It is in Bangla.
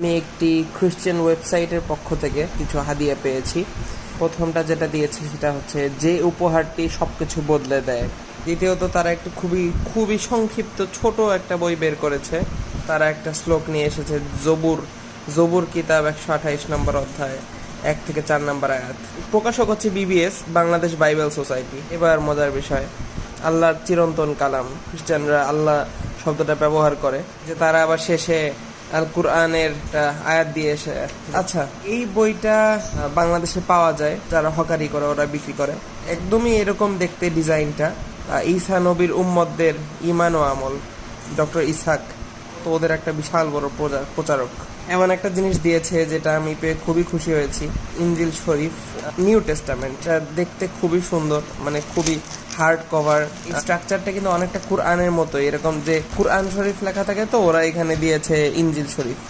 আমি একটি খ্রিশ্চান ওয়েবসাইটের পক্ষ থেকে কিছু হাদিয়া পেয়েছি। প্রথমটা যেটা দিয়েছে সেটা হচ্ছে যে উপহারটি সবকিছু বদলে দেয়। দ্বিতীয়ত তারা একটা খুবই সংক্ষিপ্ত ছোট একটা বই বের করেছে। তারা একটা শ্লোক নিয়ে এসেছে, জবুর কিতাব 128 নম্বর অধ্যায় 1 থেকে 4 নম্বর আয়াত। প্রকাশক হচ্ছে বিবিএস, বাংলাদেশ বাইবেল সোসাইটি। এবার মজার বিষয়, আল্লাহর চিরন্তন কালাম, খ্রিস্টানরা আল্লাহ শব্দটা ব্যবহার করে, যে তারা আবার শেষে আল কুরআনের আয়াত দিয়ে এসে। আচ্ছা, এই বইটা বাংলাদেশে পাওয়া যায়, যারা হকারি করে ওরা বিক্রি করে। একদমই এরকম দেখতে ডিজাইনটা। ঈসা নবীর উম্মতদের ইমান ও আমল, ডক্টর ইসাক, তো ওদের একটা বিশাল বড় প্রচারক। এমন একটা জিনিস দিয়েছে যেটা আমি পেয়ে খুবই খুশি হয়েছি, ইনজিল শরীফ, নিউ টেস্টামেন্ট। দেখতে খুবই সুন্দর, মানে খুবই হার্ড কভার। স্ট্রাকচারটা কিন্তু অনেকটা কুরআনের মতো, এরকম যে কুরআন শরীফ লেখা থাকে, তো ওরা এখানে দিয়েছে ইনজিল শরীফ।